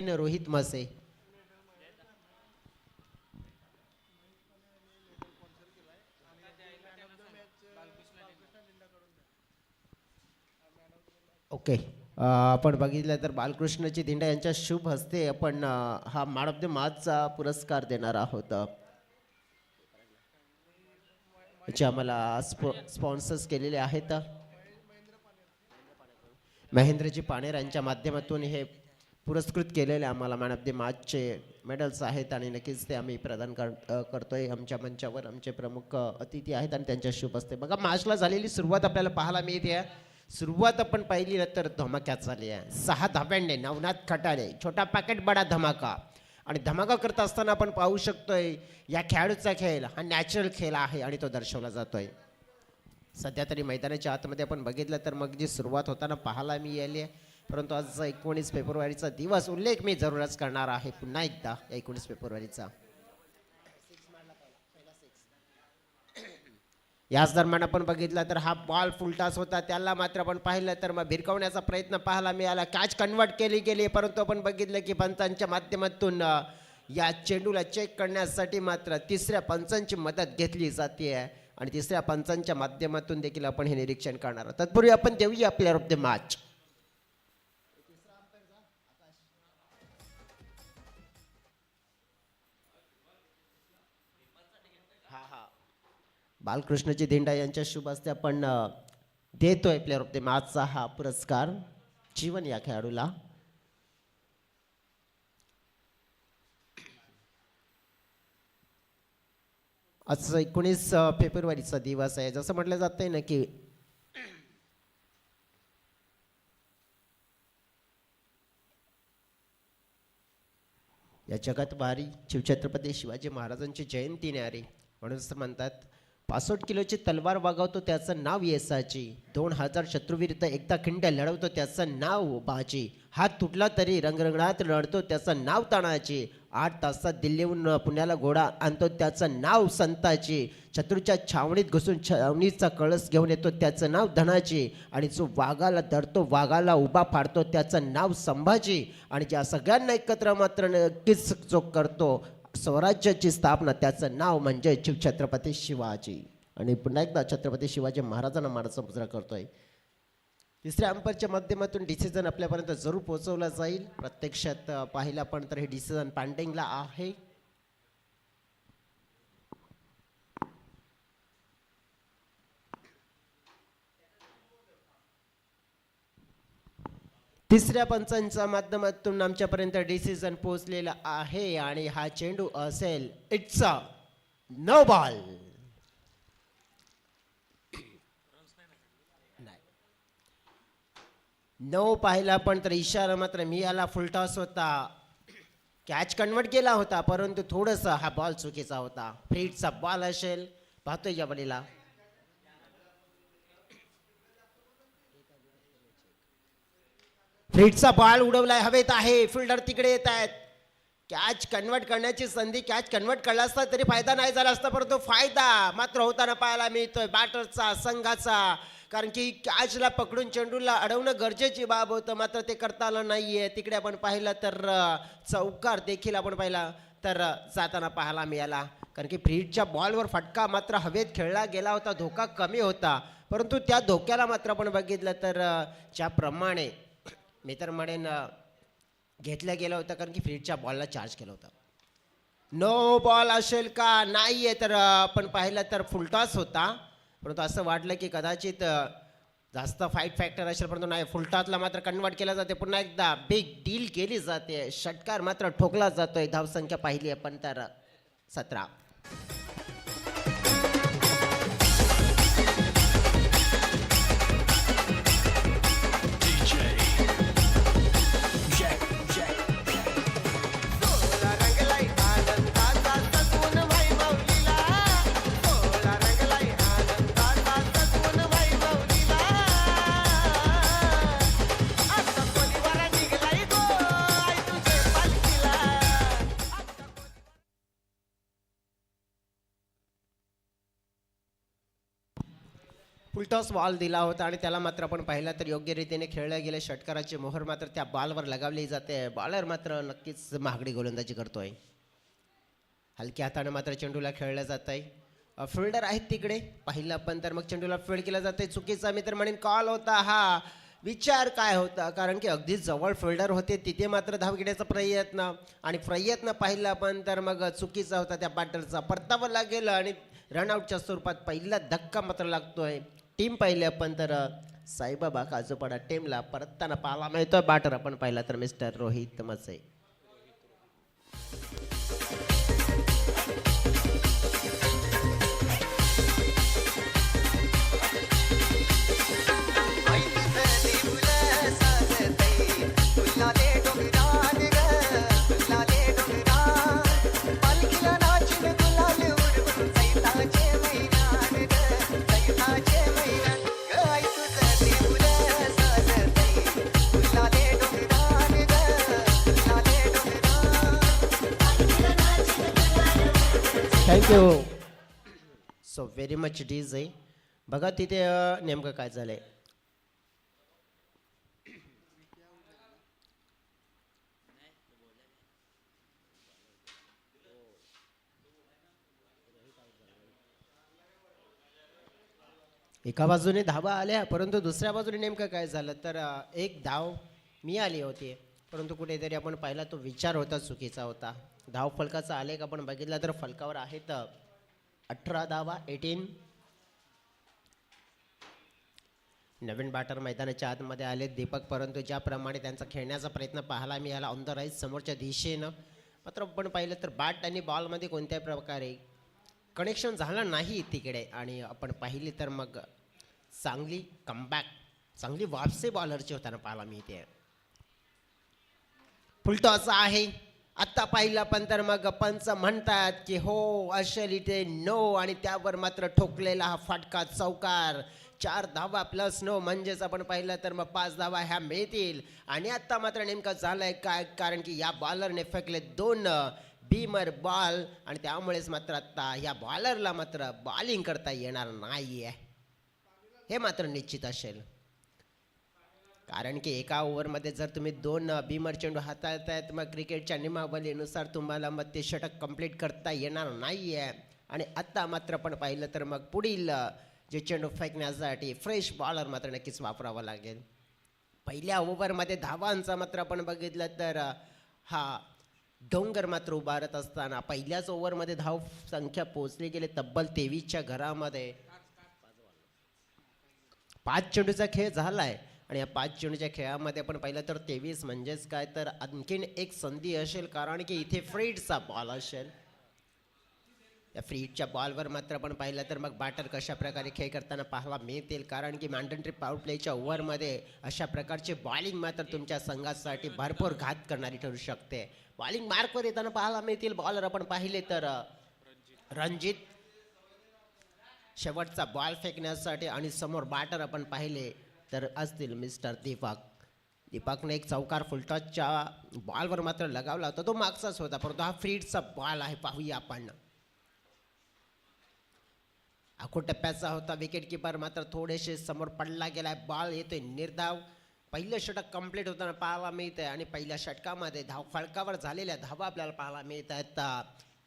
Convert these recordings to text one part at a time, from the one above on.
रोहित मसे. ओके, आपण बघितलं तर बालकृष्णची दिंडा यांच्या शुभ हस्ते आपण हा मॅन ऑफ द मॅचचा पुरस्कार देणार आहोत. जे आम्हाला स्पॉन्सर्स केलेले आहेत महेंद्रजी पानेर यांच्या माध्यमातून हे पुरस्कृत केलेले आम्हाला मॅन ऑफ द मॅचचे मेडल्स आहेत आणि नक्कीच ते आम्ही प्रदान करतोय. आमच्या मंचावर आमचे प्रमुख अतिथी आहेत आणि त्यांच्या शुभ हस्ते. बघा, मॅचला झालेली सुरुवात आपल्याला पाहायला मिळते. सुरुवात आपण पाहिली तर धमाक्यात झाली आहे. 6 धाब्यांनी नवनाथ खटाळे, छोटा पॅकेट बडा धमाका. आणि धमाका करत असताना आपण पाहू शकतोय या खेळाडूचा खेळ हा नॅचरल खेळ आहे आणि तो दर्शवला जातोय. सध्या तरी मैदानाच्या आतमध्ये आपण बघितलं तर मग जी सुरुवात होताना पाहायला मिळाली आहे. परंतु आज 19 फेब्रुवारीचा दिवस उल्लेख मी जरूरच करणार आहे पुन्हा एकदा 19 फेब्रुवारीचा. याच दरम्यान आपण बघितलं तर हा बॉल फुलटास होता, त्याला मात्र आपण पाहिलं तर मग भिरकवण्याचा प्रयत्न पाहायला मिळाला. कॅच कन्वर्ट केली गेली, परंतु आपण बघितलं की पंचांच्या माध्यमातून या चेंडूला चेक करण्यासाठी मात्र तिसऱ्या पंचांची मदत घेतली जाते आणि तिसऱ्या पंचांच्या माध्यमातून देखील आपण हे निरीक्षण करणार आहोत. तत्पूर्वी आपण देऊया प्लेअर ऑफ द मॅच. बालकृष्णजी दिंडा यांच्या शुभ हस्ते आपण देतोय प्लेअर ऑफ द मॅचचा हा पुरस्कार जीवन या खेळाडूला. आज 19 फेब्रुवारीचा दिवस आहे. जसं म्हटलं जातंय ना की या जगात भारी शिवछत्रपती शिवाजी महाराजांची जयंती न्यारी म्हणून म्हणतात 65 किलोची तलवार वागवतो त्याचं नाव येसाची, 2000 शत्रूविरुद्ध एकदा खिंड लढवतो त्याचं नाव बाजी, हात तुटला तरी रंगरंगणात लढतो त्याचं नाव तानाची, 8 तासात दिल्लीहून पुण्याला घोडा आणतो त्याचं नाव संताची, शत्रूच्या छावणीत घुसून छावणीचा कळस घेऊन येतो त्याचं नाव धनाची, आणि जो वाघाला धरतो वाघाला उभा फाडतो त्याचं नाव संभाजी, आणि ज्या सगळ्यांना एकत्र मात्र नक्कीच जो करतो स्वराज्याची स्थापना त्याचं नाव म्हणजे शिवछत्रपती शिवाजी. आणि पुन्हा एकदा छत्रपती शिवाजी महाराजांना मानाचा मुजरा करतोय. तिसऱ्या अंपायरच्या माध्यमातून डिसिजन आपल्यापर्यंत जरूर पोहोचवला जाईल. प्रत्यक्षात पाहिलं पण तर हे डिसिजन पेंडिंगला आहे. तिसऱ्या पंचांच्या माध्यमातून आमच्यापर्यंत डिसिजन पोहोचलेला आहे आणि हा चेंडू असेल it's a no ball. No पाहिला पण तर इशारा मात्र मी याला फुलटॉस होता. कॅच कन्वर्ट केला होता परंतु थोडंसं हा बॉल चुकीचा होता. फ्रीटचा बॉल असेल, पाहतोय या बलीला. फ्रीटचा बॉल उडवलाय, हवेत आहे, फिल्डर तिकडे येत आहेत. कॅच कन्वर्ट करण्याची संधी, कॅच कन्वर्ट केला असता तरी फायदा नाही झाला असता, परंतु फायदा मात्र होताना पाहायला मिळतोय बॅटरचा संघाचा. कारण की कॅचला पकडून चेंडूला अडवणं गरजेची बाब होतं, मात्र ते करता आलं नाहीये. तिकडे आपण पाहिलं तर चौकार देखील आपण पाहिला तर जाताना पाहायला मिळाला. कारण की फ्रीटच्या बॉलवर फटका मात्र हवेत खेळला गेला होता, धोका कमी होता, परंतु त्या धोक्याला मात्र आपण बघितलं तर ज्याप्रमाणे मी तर म्हणेन घेतलं गेलं होतं, कारण की फ्रीटच्या बॉलला चार्ज केलं होतं. नो बॉल असेल का नाहीये तर आपण पाहिलं तर फुलटॉस होता, परंतु असं वाटलं की कदाचित जास्त फाईट फॅक्टर असेल, परंतु नाही, फुलटॉसला मात्र कन्वर्ट केलं जाते. पुन्हा एकदा बिग डील केली जाते, षटकार मात्र ठोकला जातोय. धावसंख्या पाहिली आपण तर 17. फुलटॉस बॉल दिला होता आणि त्याला मात्र आपण पाहिला तर योग्य रीतीने खेळले गेले. षटकाराची मोहर मात्र त्या बॉलवर लगावली जाते. बॉलर मात्र नक्कीच महागडी गोलंदाजी करतोय. हलक्या हाताने मात्र चेंडूला खेळलं जात आहे. फिल्डर आहेत तिकडे पाहिलं पण तर मग चेंडूला फील्ड केला जाते. चुकीचा मी तर म्हणेन कॉल होता हा. विचार काय होता, कारण की अगदी जवळ फिल्डर होते तिथे मात्र धाव घेण्याचा प्रयत्न पाहिला पण तर मग चुकीचा होता. त्या बॅटरचा परतावला गेलं आणि रनआउटच्या स्वरूपात पहिला धक्का मात्र लागतोय. टीम पाहिले आपण तर साईबाबा काजूपाडा टीमला परतताना पाहायला मिळतोय. बॅटर आपण पाहिला तर मिस्टर रोहित मसे. थँक्यू सो व्हेरी मच डीज आहे. बघा तिथे नेमकं काय झालंय. एका बाजूने धावा आल्या परंतु दुसऱ्या बाजूने नेमकं काय झालं तर एक धाव मी आली होती परंतु कुठेतरी आपण पाहिला तो विचार होता चुकीचा होता. धाव फलकाचा आलेख आपण बघितला तर फलकावर आहेत 18 धावा 18. नवीन बॅटर मैदानाच्या आतमध्ये आले दीपक, परंतु ज्याप्रमाणे त्यांचा खेळण्याचा प्रयत्न पाहायला मिळाला ऑन द राईट समोरच्या दिशेनं मात्र आपण पाहिलं तर बॅट आणि बॉलमध्ये कोणत्याही प्रकारे कनेक्शन झालं नाही तिकडे आणि आपण पाहिली तर मग चांगली कमबॅक चांगली वापसी बॉलरची होताना पाहायला मिळते. फुलटॉस आहे आत्ता पाहिलं पण तर मग पंच म्हणतात की हो असेल इथे नो आणि त्यावर मात्र ठोकलेला हा फटका चौकार. 4 धावा प्लस नो म्हणजेच आपण पाहिलं तर मग 5 धावा ह्या मिळतील. आणि आत्ता मात्र नेमकं झालंय काय, कारण की या बॉलरने फेकले 2 बीमर बॉल आणि त्यामुळेच मात्र आत्ता या बॉलरला मात्र बॉलिंग करता येणार नाहीये हे मात्र निश्चित असेल. कारण की एका ओव्हरमध्ये जर तुम्ही 2 बीमर चेंडू हाताळतायत मग क्रिकेटच्या नियमावलीनुसार तुम्हाला मग ते षटक कंप्लीट करता येणार नाहीये. आणि आत्ता मात्र आपण पाहिलं तर मग पुढील जे चेंडू फेकण्यासाठी फ्रेश बॉलर मात्र नक्कीच वापरावा लागेल. पहिल्या ओव्हरमध्ये धावांचा मात्र आपण बघितलं तर हा डोंगर मात्र उभारत असताना पहिल्याच ओव्हरमध्ये धाव संख्या पोहोचली गेली तब्बल 23च्या घरामध्ये. 5 चेंडूचा खेळ झालाय आणि या 5 चेंडूच्या खेळामध्ये आपण पाहिलं तर 23 म्हणजेच काय तर आणखीन एक संधी असेल, कारण की इथे फ्रीडचा बॉल असेल. या फ्रीडच्या बॉलवर मात्र आपण पाहिलं तर मग बॅटर कशा प्रकारे खेळ करताना पाहायला मिळतील, कारण की मॅन्डेटरी पॉवर प्लेच्या ओव्हरमध्ये अशा प्रकारचे बॉलिंग मात्र तुमच्या संघासाठी भरपूर घात करणारी ठरू शकते. बॉलिंग मार्कवर येताना पाहायला मिळतील बॉलर आपण पाहिले तर रणजित शेवटचा बॉल फेकण्यासाठी आणि समोर बॅटर आपण पाहिले तर असतील मिस्टर दीपक. दीपकने एक चौकार फुलटॉसच्या बॉलवर मात्र लगावला होता, तो मागचाच होता परंतु हा फ्रीडचा बॉल आहे. पाहूया आपण आखो टप्प्याचा होता. विकेट किपर मात्र थोडेसे समोर पडला गेलाय. बॉल येतोय निर्धाव. पहिलं षटक कंप्लीट होताना पाहायला मिळत आहे आणि पहिल्या षटकामध्ये धाव फळकावर झालेल्या धावा आपल्याला पाहायला मिळत आहेत.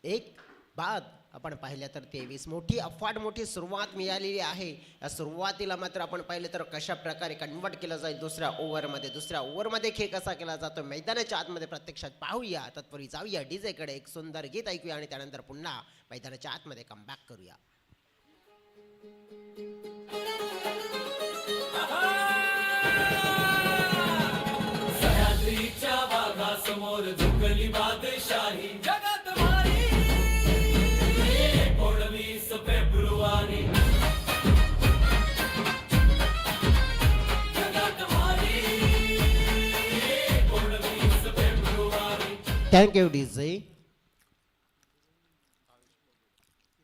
एक बाद आपण पाहिलं तर 23. मोठी अफाट मोठी सुरुवात मिळालेली आहे. या सुरुवातीला मात्र आपण पाहिलं तर कशा प्रकारे कन्वर्ट केलं जाईल दुसऱ्या ओव्हरमध्ये खेळ कसा केला जातो मैदानाच्या आतमध्ये प्रत्यक्षात पाहूया. तत्पूर्वी जाऊया डीजे कडे, एक सुंदर गीत ऐकूया आणि त्यानंतर पुन्हा मैदानाच्या आतमध्ये कमबॅक करूया. सह्याद्रीच्या वाघासमोर झुकली बादशाही जगात मारी 19 फेब्रुवारी जगात मारी 19 फेब्रुवारी. Thank you DJ.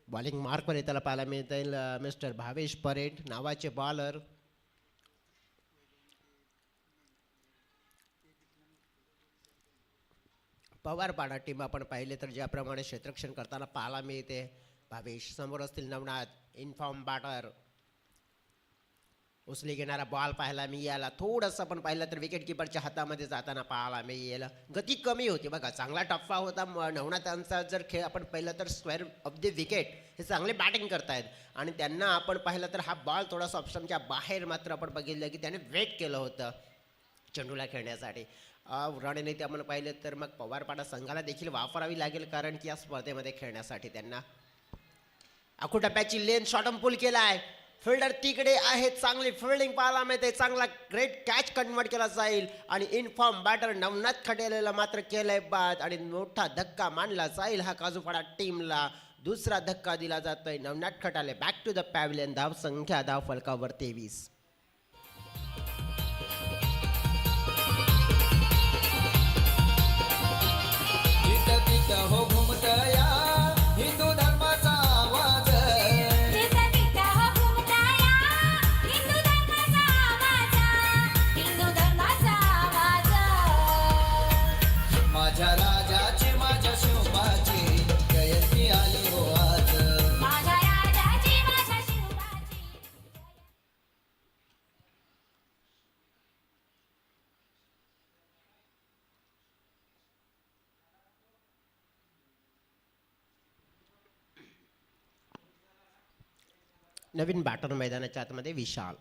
बॉलिंग मार्कवर येताना पाहायला मिळतील मिस्टर भावेश परेड नावाचे बॉलर. पवारपाडा टीम आपण पाहिले तर ज्याप्रमाणे क्षेत्ररक्षण करताना पाहायला मिळते. भावेश समोर असतील नवनाथ इनफॉर्म बॅटर. उचली घेणारा बॉल पाहायला मिळाला. थोडंसं पण पाहिलं तर विकेट किपरच्या हातामध्ये जाताना पाहायला मिळालं. गती कमी होती बघा, चांगला टप्पा होता. नवनाथांचा जर खेळ आपण पाहिलं तर स्क्वेअर ऑफ द विकेट हे चांगले बॅटिंग करतायत आणि त्यांना आपण पाहिलं तर हा बॉल थोडासा ऑप्शनच्या बाहेर मात्र आपण बघितलं की त्याने वेट केलं होतं चेंडूला खेळण्यासाठी. रणनीती आपण पाहिलं तर मग पवारपाडा संघाला देखील वापरावी लागेल, कारण की या स्पर्धेमध्ये खेळण्यासाठी त्यांना आखूटप्प्याची लेन शॉर्टम पुल केला आहे. फिल्डर तिकडे आहे, चांगली फिल्डिंग पाहायला मिळते. चांगला ग्रेट कॅच कन्वर्ट केला जाईल आणि इनफॉर्म बॅटर नवनाथ खटेलेला मात्र केलंय बाद आणि मोठा धक्का मानला जाईल हा काजूपाडा टीमला. दुसरा धक्का दिला जातोय Navnath Khatale. Back to the pavilion. धाव संख्या धाव फलकावर 23. गीत गीत हो घुमतया हिंदू धर्माचा आवाज. गीत गीत हो घुमताया हिंदू धर्माचा आवाज. हिंदू धर्माचा आवाज. माझ्या राजाची माझ्या शिवबाची जयंती आली हो आज. माझ्या राजाची माझ्या शिवबाची. नवीन बॅटर मैदानाच्या आतमध्ये विशाल.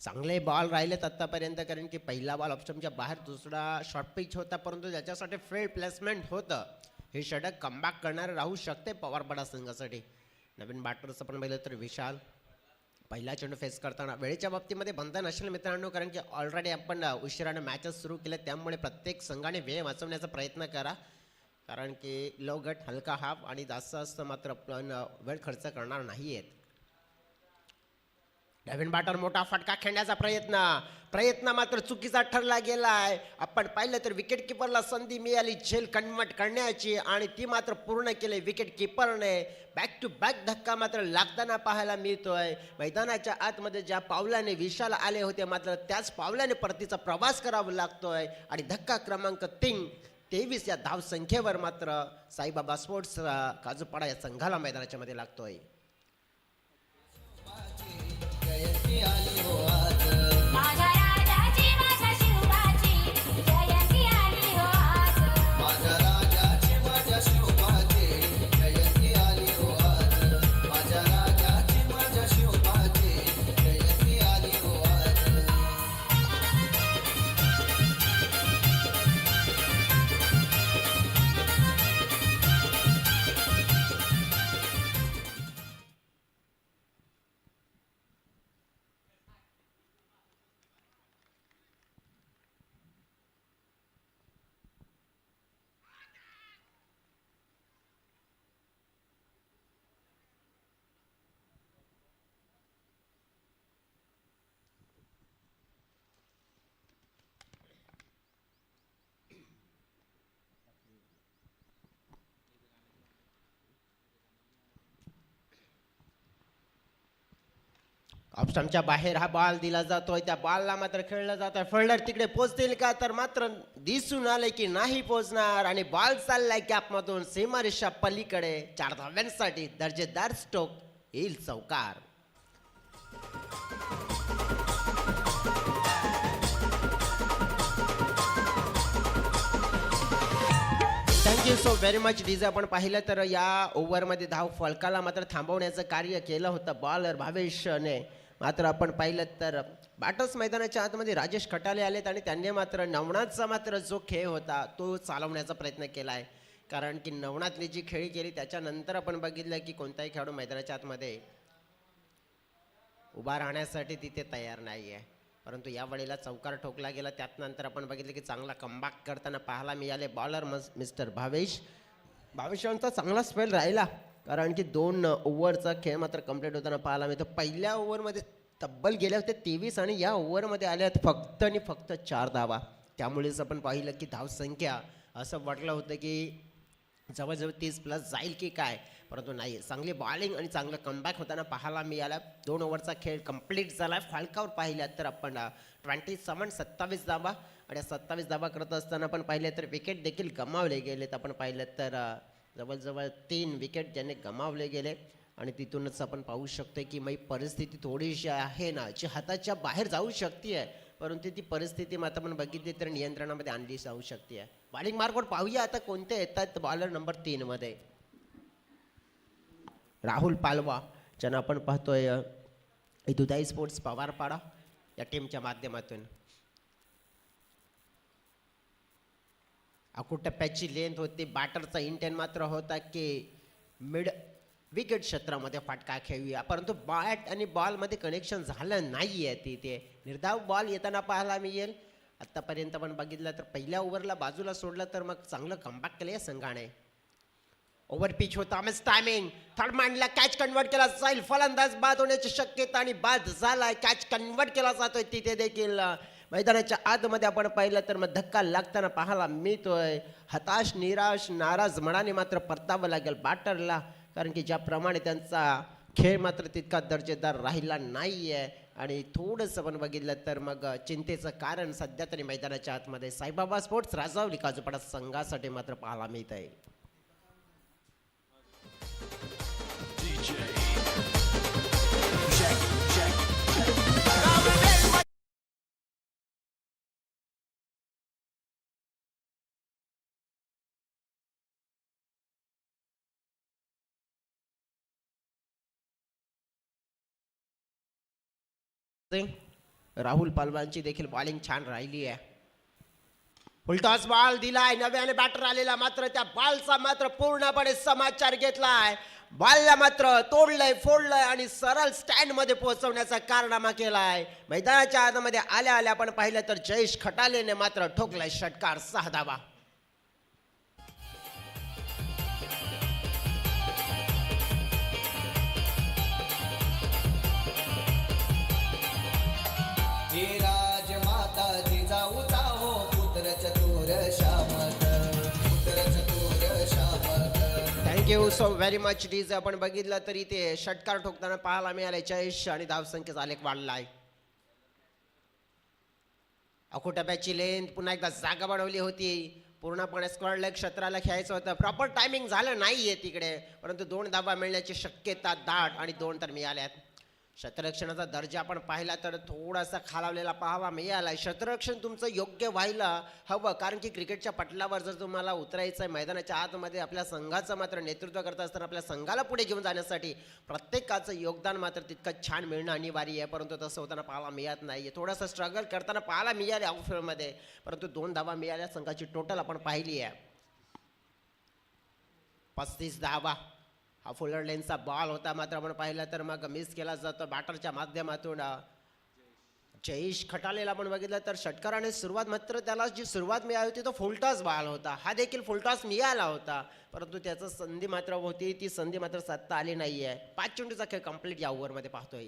चांगले बॉल राहिलेत आत्तापर्यंत, कारण की पहिला बॉल ऑप्शनच्या बाहेर, दुसरा शॉर्ट पिच होता, परंतु त्याच्यासाठी फील्ड प्लेसमेंट होतं. हे षटक कमबॅक करणारे राहू शकते पवारपाडा संघासाठी. नवीन बॅटरचं पण पाहिलं तर विशाल पहिला चेंडू फेस करताना वेळेच्या बाबतीमध्ये बंधन असेल मित्रांनो, कारण की ऑलरेडी आपण उशिराने मॅचेस सुरू केले, त्यामुळे प्रत्येक संघाने वेळ वाचवण्याचा प्रयत्न करा, कारण की लो गट हलका हाफ आणि जास्त मात्र आपण वेळ खर्च करणार नाही आहेत. नवीन बॅटर मोठा फटका खेळण्याचा प्रयत्न मात्र चुकीचा ठरला गेलाय. आपण पाहिलं तर विकेट किपरला संधी मिळाली झेल कन्वर्ट करण्याची आणि ती मात्र पूर्ण केली विकेट किपरने. बॅक टू बॅक धक्का मात्र लागताना पाहायला मिळतोय. मैदानाच्या आतमध्ये ज्या पावलाने विशाल आले होते मात्र त्याच पावलाने परतीचा प्रवास करावा लागतोय आणि धक्का क्रमांक 23 या धाव संख्येवर मात्र साईबाबा स्पोर्ट्स काजूपाडा या संघाला मैदानाच्या मध्ये लागतोय. जयंती आली हो आज. माझ्या राजाची माझ्या शिवबाची जयंती आली हो आज. माझ्या राजाची माझ्या शिवबाची जयंती आली हो आज. माझ्या राजाची माझ्या शिवबाची जयंती आली हो आज. ऑप्शनच्या बाहेर हा बॉल दिला जातोय. त्या बॉलला मात्र खेळलं जातोय. फिल्डर तिकडे पोहोचतील का, तर मात्र दिसून आले की नाही पोहोचणार आणि बॉल चाललाय कॅपमधून सीमारेषा पलीकडे. 4 धाव्यांसाठी दर्जेदार स्ट्रोक येईल चौकार. Thank you so very much DJ. आपण पाहिलं तर या ओव्हरमध्ये धाव फलकाला मात्र थांबवण्याचं कार्य केलं होतं बॉलर भावेशने. मात्र आपण पाहिलं तर बॅटर्स मैदानाच्या आतमध्ये राजेश खटाले आलेत आणि त्यांनी मात्र नवनाथचा मात्र जो खेळ होता तो चालवण्याचा प्रयत्न केला आहे, कारण की नवनाथने जी खेळी केली त्याच्यानंतर आपण बघितलं की कोणताही खेळाडू मैदानाच्या आतमध्ये उभा राहण्यासाठी तिथे तयार नाही आहे, परंतु या वेळेला चौकार ठोकला गेला. त्यानंतर आपण बघितलं की चांगला कमबॅक करताना पाहायला मिळाले बॉलर मिस्टर भावेशांचा चांगला स्पेल राहिला, कारण की 2 ओव्हरचा खेळ मात्र कंप्लीट होताना पाहायला मिळतो. पहिल्या ओव्हरमध्ये तब्बल गेल्या होत्या 23 आणि या ओव्हरमध्ये आल्या फक्त आणि फक्त 4 धावा. त्यामुळेच आपण पाहिलं की धावसंख्या असं वाटलं होतं की जवळजवळ 30+ जाईल की काय, परंतु नाही. चांगली बॉलिंग आणि चांगलं कमबॅक होताना पाहायला मिळाला. 2 ओव्हरचा खेळ कंप्लीट झाला. फालकावर पाहिल्यात तर आपण 27 धावा आणि 27 धावा करत असताना आपण पाहिलं तर विकेट देखील गमावले गेलेत. आपण पाहिलं तर जवळजवळ 3 विकेट ज्याने गमावले गेले आणि तिथूनच आपण पाहू शकतोय की मग परिस्थिती थोडीशी आहे ना जी हाताच्या बाहेर जाऊ शकते आहे, परंतु ती परिस्थिती मग आपण बघितली तर नियंत्रणामध्ये आणली जाऊ शकते आहे. बॉलिंग मार्कवर पाहूया आता कोणते येतात बॉलर नंबर 3 मध्ये. राहुल पालवा ज्यांना आपण पाहतोय दुधाई स्पोर्ट्स पवारपाडा या टीमच्या माध्यमातून. टप्प्याची लेंथ होती, बॅटरचा इंटेंट मात्र होता की मिड विकेट क्षेत्रामध्ये फटका खेळूया, परंतु बॅट आणि बॉलमध्ये कनेक्शन झालं नाही आहे. तिथे निर्धाव बॉल येताना पाहायला मिळेल. आत्तापर्यंत आपण बघितलं तर पहिल्या ओव्हरला बाजूला सोडलं तर मग चांगलं कमबॅक केलं या संघाने. ओव्हर पिच होता, मिस टायमिंग, थर्ड मॅनला कॅच कन्वर्ट केला जाईल, फलंदाज बाद होण्याची शक्यता आणि बाद झालाय, कॅच कन्वर्ट केला जातोय. तिथे देखील मैदानाच्या आतमध्ये आपण पाहिलं तर मग धक्का लागताना पाहायला मिळतोय. हताश, निराश, नाराज मनाने मात्र परतावं लागेल बॅटरला, कारण की ज्याप्रमाणे त्यांचा खेळ मात्र तितका दर्जेदार राहिला नाही आहे. आणि थोडंसं आपण बघितलं तर मग चिंतेचं कारण सध्या तरी मैदानाच्या आतमध्ये साईबाबा स्पोर्ट्स राजावली काजूपाडा संघासाठी मात्र पाहायला मिळत आहे. राहुल पालवांची देखील बॉलिंग छान राहिली आहे. फुलटॉस बॉल दिलाय, नव्याने बॅटर आलेला मात्र त्या बॉलचा मात्र पूर्णपणे समाचार घेतलाय. बॉलला मात्र तोडलंय, फोडलंय आणि सरळ स्टँड मध्ये पोहोचवण्याचा कारनामा केलाय. मैदानाच्या आतमध्ये आल्या आल्या आपण पाहिलं तर जयेश खटालेने मात्र ठोकलाय षटकार, 6 धावा. हे राजमाता जिजाऊचा हो पुत्र चतुर शामक, पुत्र चतुर शामक. Thank you so very much DJs. आपण बघितलं तर इथे षटकार ठोकताना पाहायला मिळाले जयेश आणि धावसंख्येचा आलेख वाढलाय. टप्प्याची लेंथ पुन्हा एकदा जागा बनवली होती, पूर्णपणे स्क्वेअर लेग क्षेत्राला खेळायचं होतं, प्रॉपर टायमिंग झालं नाहीये तिकडे, परंतु 2 धावा मिळण्याची शक्यता दाट आणि 2 तर मिळाल्यात. क्षेत्ररक्षणाचा दर्जा आपण पाहिला तर थोडासा खालावलेला पाहावा मिळाला. क्षेत्ररक्षण तुमचं योग्य व्हायला हवं, कारण की क्रिकेटच्या पटलावर जर तुम्हाला उतरायचं आहे, मैदानाच्या आतमध्ये आपल्या संघाचं मात्र नेतृत्व करत असताना आपल्या संघाला पुढे घेऊन जाण्यासाठी प्रत्येकाचं योगदान मात्र तितकं छान मिळणं अनिवार्य आहे, परंतु तसं होताना पाहायला मिळत नाही. थोडासा स्ट्रगल करताना पाहायला मिळाले आउटफील्डमध्ये, परंतु 2 धावा मिळाल्या. संघाची टोटल आपण पाहिली आहे 35 धावा. हा फुलर लेनचा बॉल होता, मात्र आपण पाहिलं तर मग मिस केला जातो बॅटरच्या माध्यमातून. जयेश खटालेला आपण बघितलं तर षटकाराने सुरुवात, मात्र त्याला जी सुरुवात मिळाली होती तो फुलटॉस बॉल होता. हा देखील फुलटॉस मिळाला होता, परंतु त्याचं संधी मात्र होती, ती संधी मात्र साधता आली नाही आहे. 5 चेंडूचा खेळ कंप्लीट या ओव्हरमध्ये पाहतोय.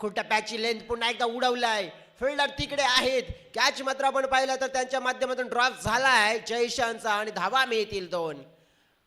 टप्प्याची लेंथ पुन्हा एकदा उडवलाय, फिल्डर तिकडे आहेत, कॅच मात्र आपण पाहिलं तर त्यांच्या माध्यमातून ड्रॉप झालाय जयेशांचा आणि धावा मिळतील 2.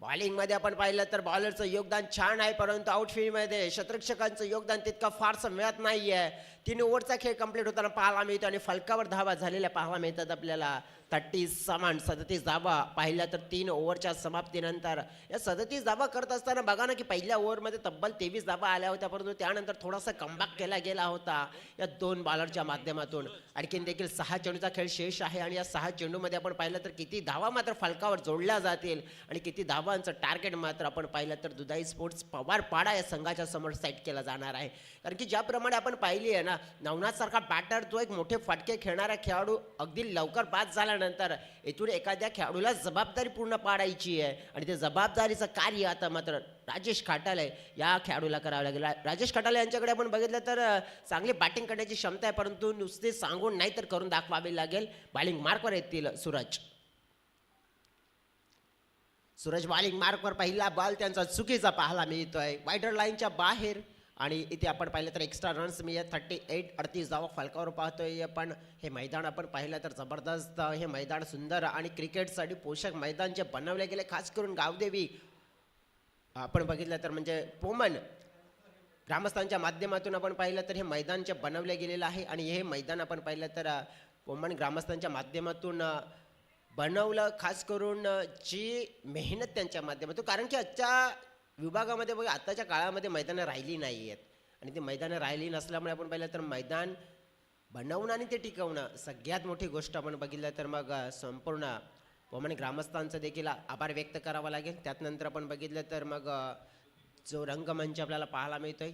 बॉलिंगमध्ये आपण पाहिलं तर बॉलरचं योगदान छान आहे, परंतु आउटफील्डमध्ये क्षेत्ररक्षकांचं योगदान तितकं फारसं मिळत नाही आहे. 3 ओव्हरचा खेळ कंप्लीट होताना पाहायला मिळतो आणि फलकावर धावा झालेल्या पाहायला मिळतात आपल्याला. 30 समान 37 धावा पाहिल्या तर 3 ओव्हरच्या समाप्तीनंतर. या 37 धावा करत असताना बघा ना की पहिल्या ओव्हरमध्ये तब्बल 23 धावा आल्या होत्या, परंतु त्यानंतर थोडासा कमबॅक केला गेला होता या 2 बॉलरच्या माध्यमातून. आणखीन देखील 6 चेंडूचा खेळ शेष आहे आणि या 6 चेंडूमध्ये आपण पाहिलं तर किती धावा मात्र फलकावर जोडल्या जातील आणि किती धावांचं टार्गेट मात्र आपण पाहिलं तर दुधाई स्पोर्ट्स पवारपाडा या संघाच्या समोर सेट केला जाणार आहे. कारण की ज्याप्रमाणे आपण पाहिली आहे ना, नवनाथ सारखा बॅटर तो एक मोठे फटके खेळणारा खेळाडू अगदी लवकर बाद झाल्यानंतर इथून एखाद्या खेळाडूला जबाबदारी पूर्ण पाडायची आहे आणि ते जबाबदारीचं कार्य आता मात्र राजेश खटाले या खेळाडूला करावं लागेल. राजेश खटाले यांच्याकडे आपण बघितलं तर चांगली बॅटिंग करण्याची क्षमता आहे, परंतु नुसते सांगून नाही तर करून दाखवावे लागेल. बॉलिंग मार्कवर येतील सूरज बॉलिंग मार्कवर पहिला बॉल त्यांचा चुकीचा पाहायला मिळतोय वाईडर लाईनच्या बाहेर. आणि इथे आपण पाहिलं तर एक्स्ट्रा रन्स मी 38 धावा फलकावर पाहतोय. पण हे मैदान आपण पाहिलं तर जबरदस्त, हे मैदान सुंदर आणि क्रिकेटसाठी पोषक मैदान जे बनवले गेले, खास करून गावदेवी आपण बघितलं तर म्हणजे पोमन ग्रामस्थांच्या माध्यमातून आपण पाहिलं तर हे मैदान जे बनवले गेलेलं आहे आणि हे मैदान आपण पाहिलं तर पोमन ग्रामस्थांच्या माध्यमातून बनवलं, खास करून जी मेहनत त्यांच्या माध्यमातून. कारण की आजच्या विभागामध्ये बघा आत्ताच्या काळामध्ये मैदानं राहिली नाही आहेत आणि ती मैदानं राहिली नसल्यामुळे आपण पाहिलं तर मैदान बनवणं आणि ते टिकवणं सगळ्यात मोठी गोष्ट आपण बघितलं तर मग संपूर्ण पोमाने ग्रामस्थांचं देखील आभार व्यक्त करावा लागेल. त्यानंतर आपण बघितलं तर मग जो रंगमंच आपल्याला पाहायला मिळतोय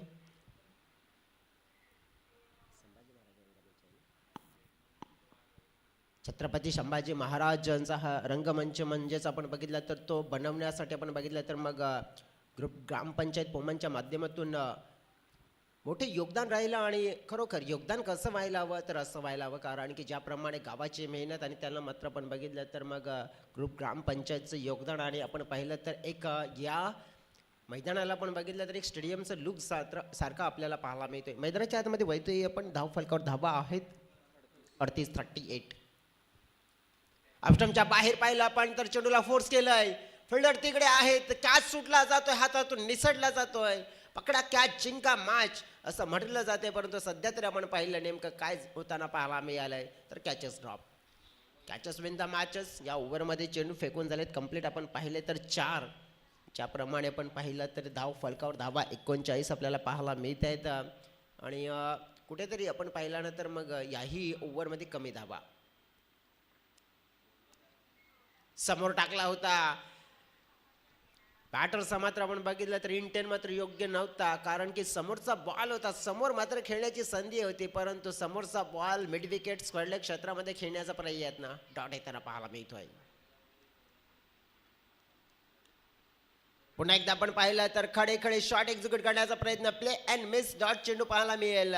छत्रपती संभाजी महाराजांचा हा रंगमंच म्हणजेच आपण बघितलं तर तो बनवण्यासाठी आपण बघितलं तर मग ग्रुप ग्रामपंचायत पोमनच्या माध्यमातून मोठे योगदान राहिलं आणि खरोखर योगदान कसं व्हायला हवं तर असं व्हायला हवं कारण की ज्याप्रमाणे गावाची मेहनत आणि त्याला मात्र आपण बघितलं तर मग ग्रुप ग्रामपंचायतचं योगदान आणि आपण पाहिलं तर एक या मैदानाला आपण बघितलं तर एक स्टेडियमचं लुक सारखं आपल्याला पाहायला मिळतोय. मैदानाच्या आतमध्ये वैतोय आपण धावफलकावर धावा आहेत 38 ऑफस्टंपच्या बाहेर पाहिलं आपण तर चेंडूला फोर्स केलंय फिल्डर तिकडे आहेत कॅच सुटला जातोय हातातून निसटला जातोय पकडा कॅच जिंका मॅच असं म्हटलं जाते परंतु सध्या तरी आपण पाहिलं नेमकं काय होताना पाहायला मिळालंय तर catches drop catches win the matches. या ओव्हरमध्ये चेंडू फेकून झालेत कंप्लीट आपण पाहिले तर 4 ज्याप्रमाणे आपण पाहिलं तर धाव फलकावर धावा 39 आपल्याला पाहायला मिळत आहेत आणि कुठेतरी आपण पाहिल्यानंतर मग याही ओव्हरमध्ये कमी धावा समोर टाकला होता बॅटरचा मात्र आपण बघितलं तर इंटेन मात्र योग्य नव्हता कारण की समोरचा बॉल होता समोर मात्र खेळण्याची संधी होती परंतु समोरचा बॉल मिड विकेट स्क्वेअर क्षेत्रामध्ये खेळण्याचा प्रयत्न डॉट येताना पाहायला मिळतोय. पुन्हा एकदा आपण पाहिलं तर खडे खडे शॉट एक्झिक्यूट करण्याचा प्रयत्न प्ले अँड मिस डॉट चेंडू पाहायला मिळेल.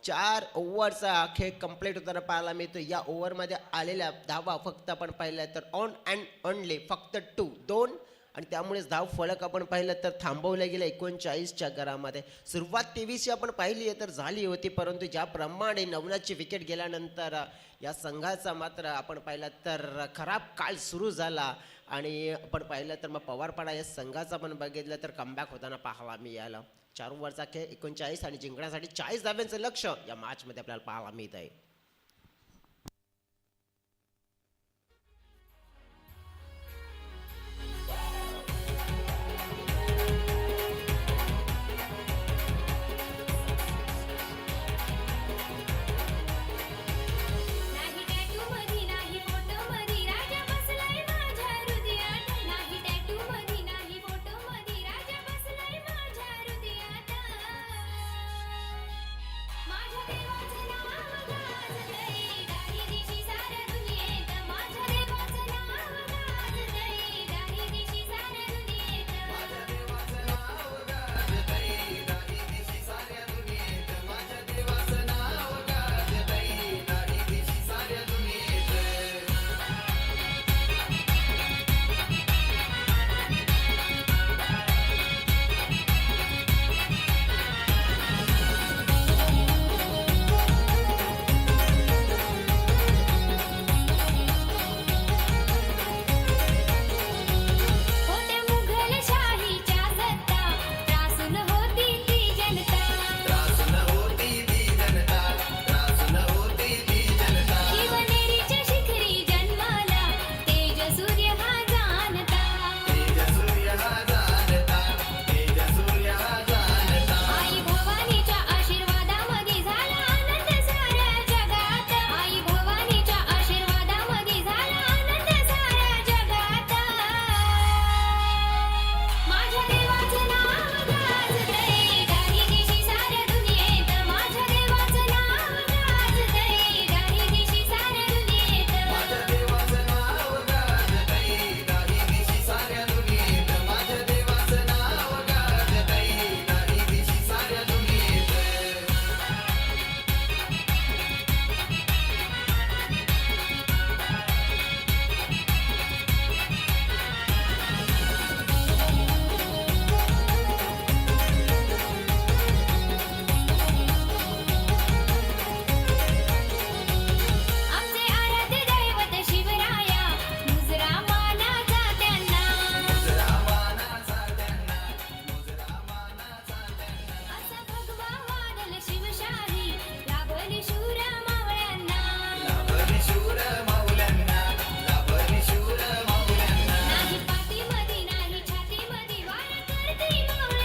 4 ओव्हरचा खेळ कंप्लीट होताना पाहायला मिळतो. या ओव्हरमध्ये आलेल्या धावा फक्त आपण पाहिल्या तर ऑन अँड ओनली फक्त 2 आणि त्यामुळेच धाव फलक आपण पाहिलं तर थांबवलं गेलं 39च्या घरामध्ये. सुरुवात 23 आपण पाहिली आहे तर झाली होती परंतु ज्याप्रमाणे नवनाची विकेट गेल्यानंतर या संघाचा मात्र आपण पाहिलं तर खराब काळ सुरू झाला आणि आपण पाहिलं तर मग पवारपाडा या संघाचा आपण बघितलं तर कमबॅक होताना पाहायला मिळालं. 4 ओव्हरचा खेळ 39 आणि जिंकण्यासाठी 40 धाव्यांचं लक्ष या मॅचमध्ये आपल्याला पाहायला मिळत आहे. नाही टॅटू मधी नाही फोटो मधी राजा बसलाय माझ्या हृदयात नाही टॅटू मधी नाही फोटो मधी राजा बसलाय माझ्या हृदयात माझ्या देवाचं नाव गाता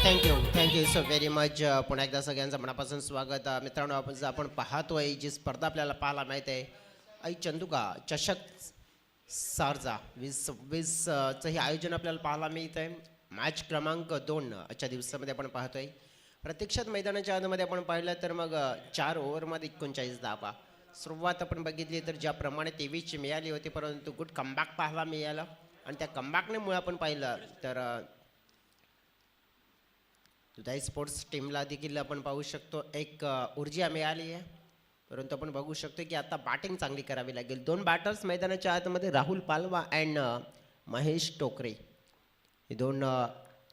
थँक्यू सो व्हेरी मच. पुन्हा एकदा सगळ्यांचं मनापासून स्वागत. मित्रांनो, आपण पाहतोय जी स्पर्धा आपल्याला पाहायला माहीत आहे, आई चंदुका चषक सारजा 2026 चं हे आयोजन आपल्याला पाहायला मिळत आहे. मॅच क्रमांक 2 आजच्या दिवसामध्ये आपण पाहतोय. प्रत्यक्षात मैदानाच्या आतमध्ये आपण पाहिलं तर मग 4 ओव्हरमध्ये 39 धावा. सुरुवात आपण बघितली तर ज्याप्रमाणे 23ची मिळाली होती, परंतु गुड कमबॅक पाहायला मिळाला आणि त्या कमबॅकमुळे आपण पाहिलं तर दुधाई स्पोर्ट्स टीमला देखील आपण पाहू शकतो एक ऊर्जा मिळाली आहे. परंतु आपण बघू शकतो की आता बॅटिंग चांगली करावी लागेल. 2 बॅटर्स मैदानाच्या आतमध्ये राहुल पालवा अँड महेश टोकरे, हे 2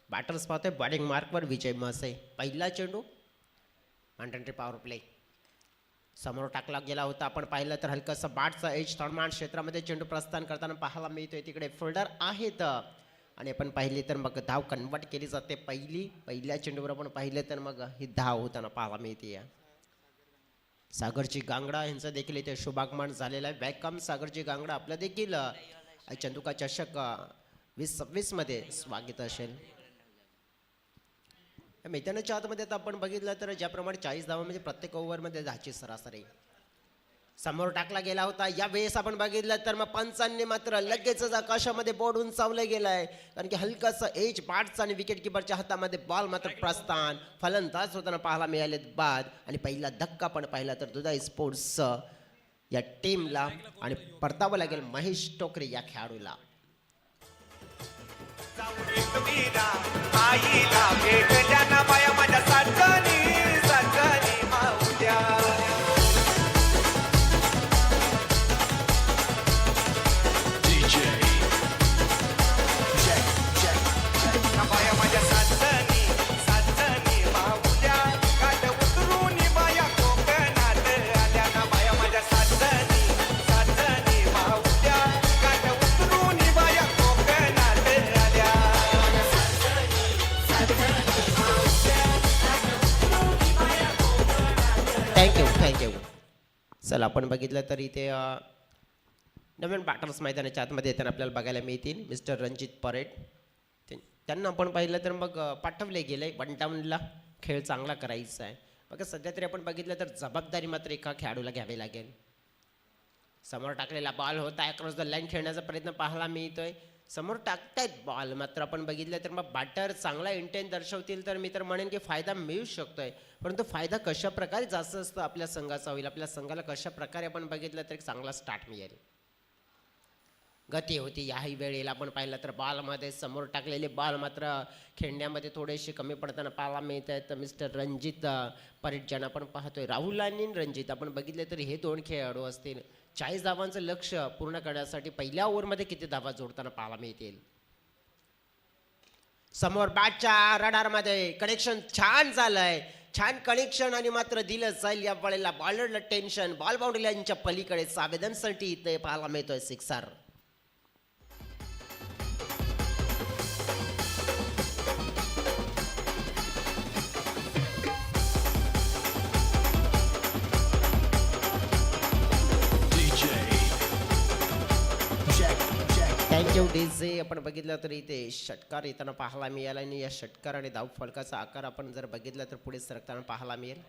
बॅटर्स पाहतोय. बॉलिंग मार्कवर विजय मसे. पहिला चेंडू अंडर पॉवर प्ले समोर टाकला गेला होता. आपण पाहिलं तर हलकासा बॅटचा एज थर्डमॅन क्षेत्रामध्ये चेंडू प्रस्थान करताना पाहायला मिळतोय. तिकडे फिल्डर आहेत आणि आपण पाहिली तर मग धाव कन्वर्ट केली जाते. पहिल्या चेंडूवर आपण पाहिलं तर मग ही धाव होताना पाहायला मिळते. सागरजी गांगडा यांचं देखील इथे शुभागमन झालेलं आहे. वेलकम सागरजी गांगडा. आपलं देखील चंदुका चषक 2026 मध्ये स्वागत असेल. मैदानाच्या आतमध्ये आता आपण बघितलं तर ज्याप्रमाणे 40 धावा म्हणजे प्रत्येक ओव्हरमध्ये 10ची सरासरी समोर टाकला गेला होता. या वेळेस आपण बघितलं तर मग पंचांनी मात्र लगेचच आकाशामध्ये बोर्ड उंचावलं गेलं आहे, कारण की हलकासा एज बॅटचा आणि विकेट किपरच्या हातामध्ये बॉल मात्र प्रस्थान फलंदाज होताना पाहायला मिळालेत बाद. आणि पहिला धक्का पण पाहिला तर दुधाई स्पोर्ट्स या टीमला आणि परतावं लागेल महेश टोकरे या खेळाडूला. आईला भेटल्या ना बाया माझ्या सजनी सजनी माऊल्या. बाया माझ्या सजनी सजनी माऊल्या. गाठ उतरून बाया कोकणात आल्या ना. बाया माझ्या सजनी सजनी माऊल्या. गाठ उतरून बाया कोकणात आल्या. थँक्यू. चला आपण बघितलं तर इथे नवीन बॅटर्स मैदानाच्या आतमध्ये येताना आपल्याला बघायला मिळतील. मिस्टर रणजित परेड, त्यांना आपण पाहिलं तर मग पाठवले गेले. 1 डाऊनला खेळ चांगला करायचा आहे. बघा सध्या तरी आपण बघितलं तर जबाबदारी मात्र एका खेळाडूला घ्यावी लागेल. समोर टाकलेला बॉल होता, अक्रॉस द लाईन खेळण्याचा प्रयत्न पाहायला मिळतोय. समोर टाकतायत बॉल, मात्र आपण बघितलं तर मग बॅटर चांगला इंटेंट दर्शवतील तर मी तर म्हणेन की फायदा मिळू शकतोय. परंतु फायदा कशा प्रकारे जास्त असतो आपल्या संघाचा होईल, आपल्या संघाला कशा प्रकारे आपण बघितलं तर एक चांगला स्टार्ट मिळेल. गती होती याही वेळेला आपण पाहिलं तर बॉलमध्ये समोर टाकलेले बॉल मात्र खेळण्यामध्ये थोडेसे कमी पडताना पाहायला मिळत आहेत. मिस्टर रणजित परेड ज्यांना आपण पाहतोय, राहुल आणि रणजित आपण बघितले तर हे 2 खेळाडू असतील 40 धावांचं लक्ष पूर्ण करण्यासाठी पहिल्या ओव्हरमध्ये किती धावा जोडताना पाहायला मिळतील. समोर बॅटच्या रडारमध्ये कनेक्शन छान झालंय, छान कनेक्शन आणि मात्र दिलं जाईल या वेळेला. बॉलरला टेन्शन, बॉल बाउंड्री लाईनच्या पलीकडे संवेदनसाठी इथे पाहायला मिळतोय सिक्सर. Thank you DJ. आपण बघितलं तर इथे षटकार येताना पाहायला मिळाला आणि या षटकार आणि धाव फलकाचा आकार आपण जर बघितला तर पुढे सरकताना पाहायला मिळेल.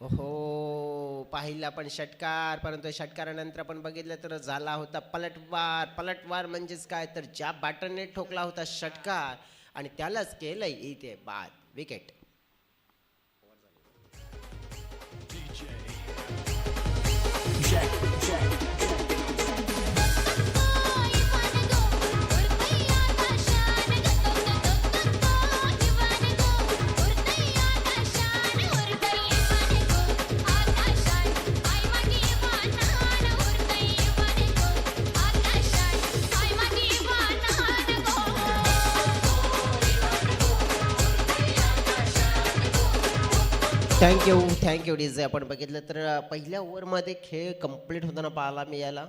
हो पाहिलं आपण षटकार, परंतु षटकारानंतर आपण बघितलं तर झाला होता पलटवार. पलटवार म्हणजेच काय तर ज्या बॅटरने ठोकला होता षटकार आणि त्यालाच केलंय इथे बाद, विकेट. Thank you DJ. आपण बघितलं तर पहिल्या ओव्हरमध्ये खेळ कंप्लीट होताना पाहायला मिळाला.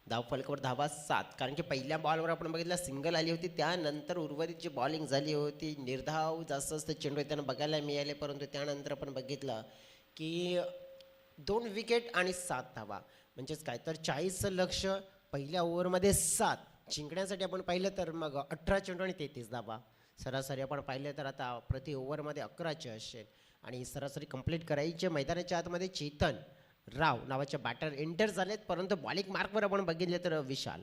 धाव फलकावर धावा 7, कारण की पहिल्या बॉलवर आपण बघितलं सिंगल आली होती. त्यानंतर उर्वरित जी बॉलिंग झाली होती निर्धाव जास्त चेंडू त्यांना बघायला मिळाले. परंतु त्यानंतर आपण बघितलं की 2 विकेट आणि 7 धावा, म्हणजेच काय तर 40चं लक्ष पहिल्या ओव्हरमध्ये 7 जिंकण्यासाठी आपण पाहिलं तर मग 18 चेंडू आणि 33 धावा. सरासरी आपण पाहिलं तर आता प्रति ओव्हरमध्ये 11 असेल आणि ही सरासरी कंप्लीट करायची मैदानाच्या आतमध्ये चेतन राव नावाचे बॅटर एंटर झालेत, परंतु बॉलिंग मार्कवर आपण बघितले तर विशाल.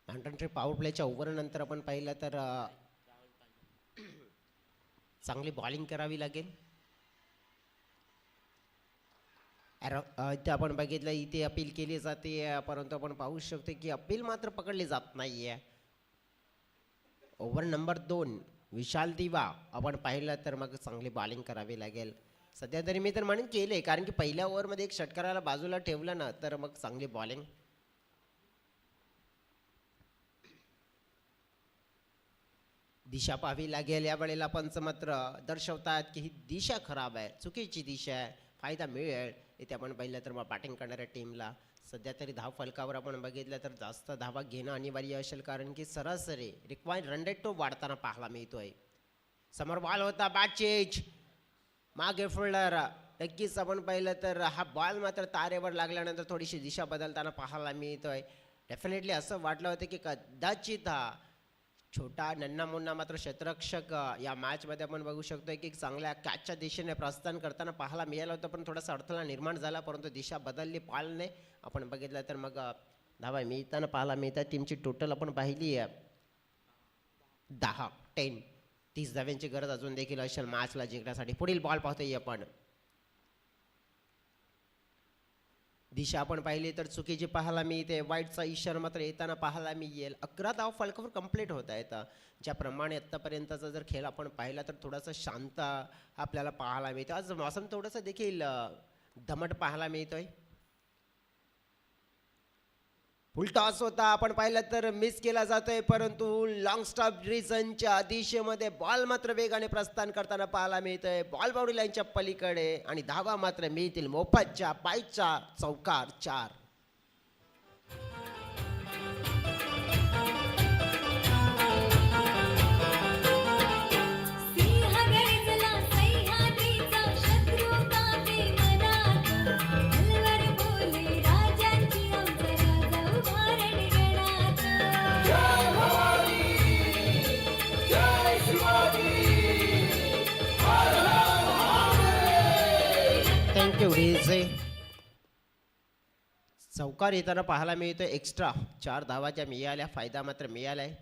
मॅन्टन पॉवर प्लेच्या ओव्हरनंतर आपण पाहिलं तर चांगली बॉलिंग करावी लागेल. इथे आपण बघितलं इथे अपील केली जाते, परंतु आपण पाहू शकतो की अपील मात्र पकडली जात नाहीये. ओव्हर नंबर 2 विशाल दिवा आपण पाहिलं तर मग चांगली बॉलिंग करावी लागेल. सध्या तरी मी तर म्हणेन केले, कारण की पहिल्या ओव्हरमध्ये एक षटकाराला बाजूला ठेवलं ना तर मग चांगली बॉलिंग. दिशा पाहावी लागेल. या वेळेला पंच मात्र दर्शवतात की ही दिशा खराब आहे, चुकीची दिशा आहे, फायदा मिळेल इथे आपण पाहिलं तर मग बॅटिंग करणाऱ्या टीमला. सध्या तरी धाव फलकावर आपण बघितलं तर जास्त धावा घेणं अनिवार्य असेल, कारण की सरासरी रिक्वायर्ड रन रेट तो वाढताना पाहायला मिळतोय. समोर बॉल होता, बॅट चेंज, मागे फिल्डर. नक्कीच आपण पाहिलं तर हा बॉल मात्र तारेवर लागल्यानंतर थोडीशी दिशा बदलताना पाहायला मिळतोय. डेफिनेटली असं वाटलं होतं की कदाचित हा छोटा नन्ना मुन्ना मात्र क्षेत्ररक्षक या मॅचमध्ये आपण बघू शकतो की चांगल्या कॅचच्या दिशेने प्रस्थान करताना पाहायला मिळालं होतं, पण थोडासा अडथळा निर्माण झाला, परंतु दिशा बदलली बॉलने. आपण बघितलं तर मग धावा मिळताना पाहायला मिळतात. टीमची टोटल आपण पाहिली आहे 30 धाव्यांची गरज अजून देखील असेल मॅचला जिंकण्यासाठी. पुढील बॉल पाहतोय आपण. दिशा आपण पाहिली तर चुकीची पाहायला मिळते, वाईटचा इशारा मात्र येताना पाहायला मिळेल. 11 धाव फलकावर कंप्लीट होत आहेत. ज्याप्रमाणे आत्तापर्यंतचा जर खेळ आपण पाहिला तर थोडासा शांत आपल्याला पाहायला मिळतो. आज मौसम थोडंसं देखील दमट पाहायला मिळतोय. फुल टॉस होता आपण पाहिलं तर मिस केला जातोय, परंतु लॉंग स्टॉप रिझनच्या दिशेमध्ये बॉल मात्र वेगाने प्रस्थान करताना पाहायला मिळतोय. बॉल बाउंड्री लाईनच्या पलीकडे आणि धावा मात्र मिळतील मोफतच्या पायच्या चौकार 4. सिंह गर्जना सह्याद्रीचा शत्रू कापे मनात तलवार बोले राजांची आमचा राजा उभा रणगणात. Thank you DJ. चौकार येताना पाहायला मिळतोय. एक्स्ट्रा 4 धावा ज्या मिळाल्या, फायदा मात्र मिळालाय.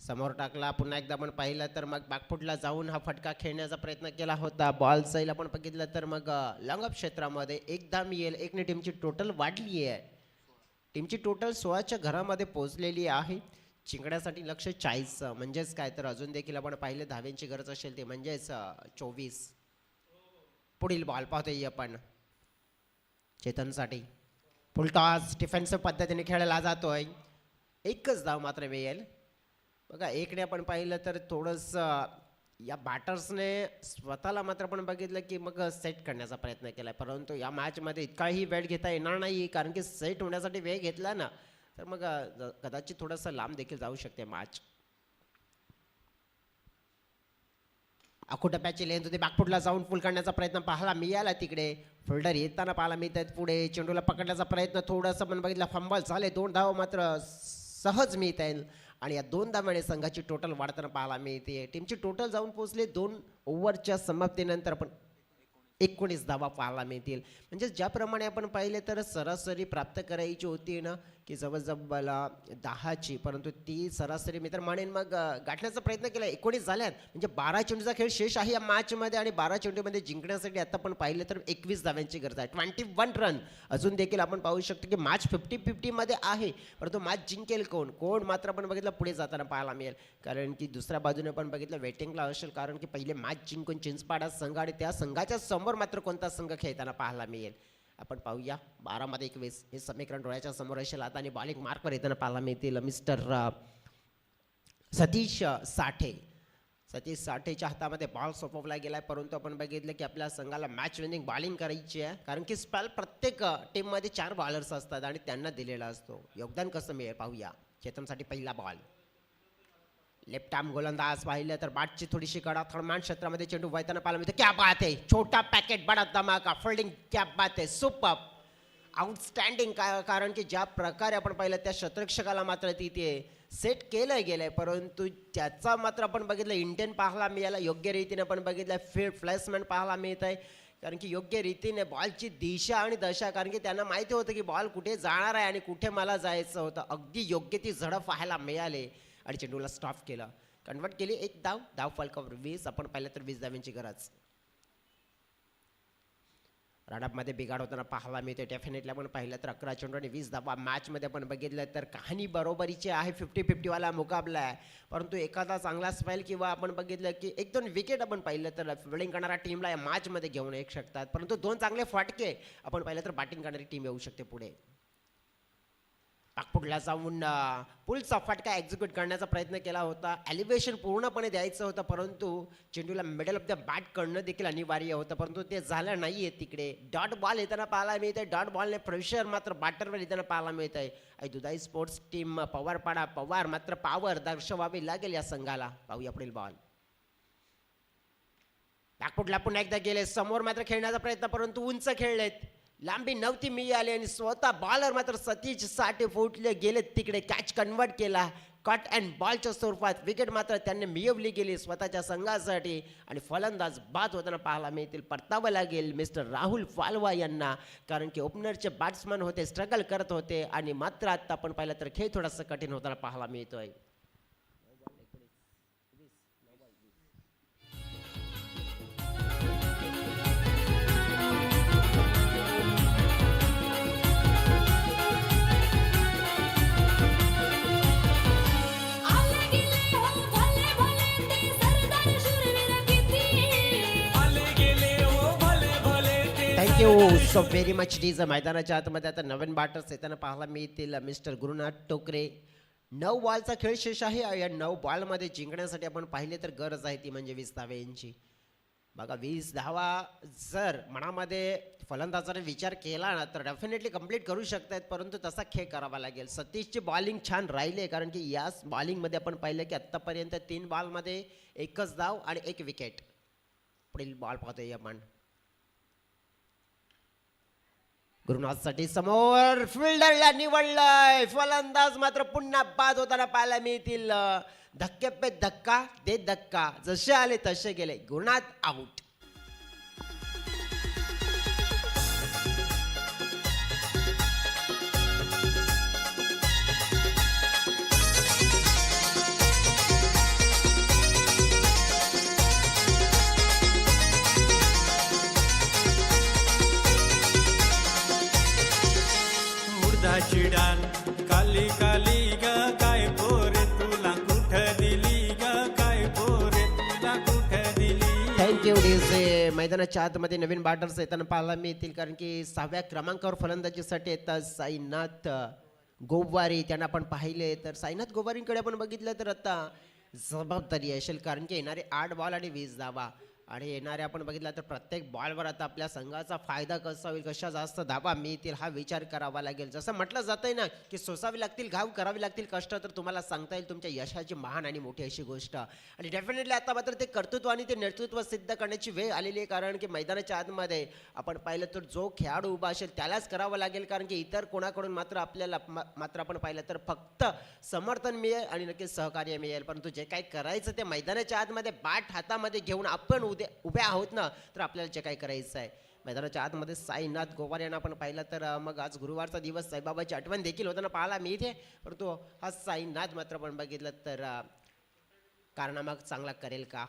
समोर टाकला, पुन्हा एकदा आपण पाहिलं तर मग बॅकफुटला जाऊन हा फटका खेळण्याचा प्रयत्न केला होता. बॉल साईल आपण बघितलं तर मग लॉंग अप क्षेत्रामध्ये एकदा मिळेल. एकने टीमची टोटल वाढली आहे. टीमची टोटल 16च्या घरामध्ये पोहोचलेली आहे. जिंकण्यासाठी लक्ष 40, म्हणजेच काय तर अजून देखील आपण पाहिलं धाव्यांची गरज असेल ते म्हणजेच 24. पुढील बॉल पाहतोय आपण चेतनसाठी. फुल टॉस डिफेन्सिव्ह पद्धतीने खेळला जातोय. एकच धाव मात्र मिळेल. बघा एकने आपण पाहिलं तर थोडंसं या बॅटर्सने स्वतःला मात्र आपण बघितलं की मग सेट करण्याचा प्रयत्न केला, परंतु या मॅचमध्ये इतकाही वेळ घेता येणार नाही, कारण की सेट होण्यासाठी वेळ घेतला ना तर मग कदाचित थोडंसं लांब देखील जाऊ शकते मॅच. अकोटप्याची लेंथ होती, बॅकफुटला जाऊन फुल करण्याचा प्रयत्न पाहायला मिळाला. तिकडे फिल्डर येताना पाहायला मिळतात. पुढे चेंडूला पकडण्याचा प्रयत्न थोडंसं पण बघितलं, फंबल झाले. 2 धाव मात्र सहज मिळत आहे आणि या 2 धावांमुळे संघाची टोटल वाढताना पाहायला मिळते. टीमची टोटल जाऊन पोहोचले 2 ओव्हरच्या समाप्तीनंतर आपण 19 धावा पाहायला मिळतील. म्हणजे ज्याप्रमाणे आपण पाहिले तर सरासरी प्राप्त करायची होती ना की जवळजवळ 10ची, परंतु ती सरासरी मी तर म्हणेन मग गाठण्याचा प्रयत्न केला. 19 झाल्यात, म्हणजे 12 चेंडूचा खेळ शेष आहे या मॅचमध्ये आणि 12 चेंडूमध्ये जिंकण्यासाठी आता आपण पाहिलं तर 21 धाव्यांची गरज आहे. 21 रन. अजून देखील आपण पाहू शकतो की मॅच 50-50 मध्ये आहे, परंतु मॅच जिंकेल कोण मात्र आपण बघितलं पुढे जाताना पाहायला मिळेल, कारण की दुसऱ्या बाजूने पण बघितलं वेटिंगला असेल, कारण की पहिले मॅच जिंकून चिंचपाडा संघ आणि त्या संघाच्या समोर मात्र कोणता संघ खेळताना पाहायला मिळेल. आपण पाहूया 12-21 हे समीकरण डोळ्याच्या समोर असेल आता आणि बॉलिंग मार्कवर येताना पाहायला मिळतील मिस्टर सतीश साठेच्या हातामध्ये बॉल सोपवला गेलाय, परंतु आपण बघितलं की आपल्या संघाला मॅच विनिंग बॉलिंग करायची आहे, कारण की स्पेल प्रत्येक टीममध्ये 4 बॉलर्स असतात आणि त्यांना दिलेला असतो. योगदान कसं मिळेल पाहूया. चेतनसाठी पहिला बॉल. लेफ्ट आर्म गोलंदाज पाहिलं तर बॅटची थोडीशी कडा थर्डमॅन क्षेत्रामध्ये चेंडू वळताना पाहायला मिळते. क्या बात आहे, छोटा पॅकेट बडा धमाका, फिल्डिंग क्या बात आहे, सुपर. आउटस्टँडिंग कारण की ज्या प्रकारे आपण पाहिलं त्या शतरक्षकाला मात्र तिथे सेट केलं गेलंय, परंतु त्याचा मात्र आपण बघितलं इंटेन पाहायला मिळाला, योग्य रीतीने आपण बघितलं फील्ड प्लेसमेंट पाहायला मिळत आहे. कारण की योग्य रीतीने बॉलची दिशा आणि दशा, कारण की त्यांना माहिती होतं की बॉल कुठे जाणार आहे आणि कुठे मला जायचं होतं, अगदी योग्य ती झडप पाहायला मिळाली आणि चेंडूला स्टॉप केलं, कन्वर्ट केली. एक धाव फलकावर 20. आपण पाहिलं तर 20 धावांची गरज. रनअपमध्ये बिघाड होताना पाहायला मिळते. डेफिनेटली आपण पाहिलं तर 11 चेंडू आणि 20 धावा. मॅचमध्ये आपण बघितलं तर कहाणी बरोबरीची आहे, 50-50 वाला मुकाबला आहे. परंतु एखादा चांगला स्पेल किंवा आपण बघितलं की 1-2 विकेट आपण पाहिलं तर फिल्डिंग करणाऱ्या टीमला या मॅचमध्ये घेऊन येऊ शकतात, परंतु 2 चांगले फटके आपण पाहिलं तर बॅटिंग करणारी टीम येऊ शकते पुढे. पाकपुटला जाऊन पुलचा फटका एक्झिक्यूट करण्याचा प्रयत्न केला होता, एलिव्हेशन पूर्णपणे द्यायचं होतं, परंतु चेंडूला मिडल ऑफ द बॅट करणं देखील अनिवार्य होतं, परंतु ते झालं नाही आहे. तिकडे डॉट बॉल येताना पाहायला मिळत आहे. डॉट बॉलने प्रेशर मात्र बॅटरवर येताना पाहायला मिळत आहे. आणि दुधाई स्पोर्ट्स टीम पवार मात्र पॉवर दर्शवावी लागेल या संघाला. पाहूया पुढील बॉल. पाकपुटला पुन्हा एकदा गेले समोर मात्र खेळण्याचा प्रयत्न, परंतु उंच खेळलेत, लांबी नव्हती मिळाली आणि स्वतः बॉलर मात्र सतीश साठे फुटले गेले तिकडे. कॅच कन्वर्ट केला कट अँड बॉलच्या स्वरूपात. विकेट मात्र त्यांनी मिळवली गेली स्वतःच्या संघासाठी आणि फलंदाज बाद होताना पाहायला मिळतील. परतावं लागेल मिस्टर राहुल फालवा यांना, कारण की ओपनरचे बॅट्समन होते, स्ट्रगल करत होते आणि मात्र आता आपण पाहिलं तर खेळ थोडासा कठीण होताना पाहायला मिळतोय. आले गेले हो भले भले ते सरदार शूरवीर किती. आले गेले हो भले भले ते थँक्यू सो व्हेरी मच. डीज मैदानाच्या आतमध्ये आता नवीन बॅटर्स येताना पाहायला मिळतील. मिस्टर गुरुनाथ टोकरे. 9 बॉलचा खेळ शेष आहे. या 9 बॉलमध्ये जिंकण्यासाठी आपण पाहिले तर गरज आहे ती म्हणजे 20 धाव्यांची. बघा 20 धावा जर मनामध्ये फलंदाजाने विचार केला ना तर डेफिनेटली कंप्लीट करू शकतात, परंतु तसा खेळ करावा लागेल. सतीशची बॉलिंग छान राहिली आहे, कारण की याच बॉलिंगमध्ये आपण पाहिलं की आत्तापर्यंत 3 बॉलमध्ये 1च धाव आणि 1 विकेट. पुढील बॉल पाहतोय आपण. गुरुनाथसाठी समोर फिल्डरला निवडलंय, फलंदाज मात्र पुन्हा बाद होताना पाहायला मिळतील. धक्के पे धक्का दे धक्का, जसे आले तसे गेले. गुरुनाथ आउट. उडदाची डाळ काली काली ग काय पोरे तुला कुठं दिली ग, काय पोरे तुला कुठं दिली. Thank you DJ. मैदानाच्या आतमध्ये नवीन बॅटर्स येताना पाहायला मिळतील, कारण की 6व्या क्रमांकावर फलंदाजीसाठी येतात साईनाथ गोवारी. त्यांना आपण पाहिले तर साईनाथ गोवारींकडे आपण बघितलं तर आता जबाबदारी असेल, कारण की येणारे 8 बॉल आणि 20 धावा आणि येणारे आपण बघितलं तर प्रत्येक बॉलवर आता आपल्या संघाचा फायदा कसा होईल, कशा जास्त धावा मिळतील हा विचार करावा लागेल. जसं म्हटलं जातंय ना की सोसावी लागतील, घाव करावी लागतील कष्ट, तर तुम्हाला सांगता येईल तुमच्या यशाची महान आणि मोठी अशी गोष्ट. आणि डेफिनेटली आता मात्र ते कर्तृत्व आणि ते नेतृत्व सिद्ध करण्याची वेळ आलेली आहे, कारण की मैदानाच्या आतमध्ये आपण पाहिलं तर जो खेळाडू उभा असेल त्यालाच करावं लागेल, कारण की इतर कोणाकडून मात्र आपल्याला मात्र आपण पाहिलं तर फक्त समर्थन मिळेल आणि नक्कीच सहकार्य मिळेल, परंतु जे काही करायचं ते मैदानाच्या आतमध्ये बॅट हातामध्ये घेऊन आपण उभे आहोत ना, तर आपल्याला जे काही करायचं आहे. मैदानाच्या आतमध्ये साईनाथ गोवार यांना आपण पाहिलं तर मग आज गुरुवारचा दिवस साईबाबाची आठवण देखील होताना पाहायला मिळते, परंतु हा साईनाथ मात्र आपण बघितलं तर कारनामा चांगला करेल का.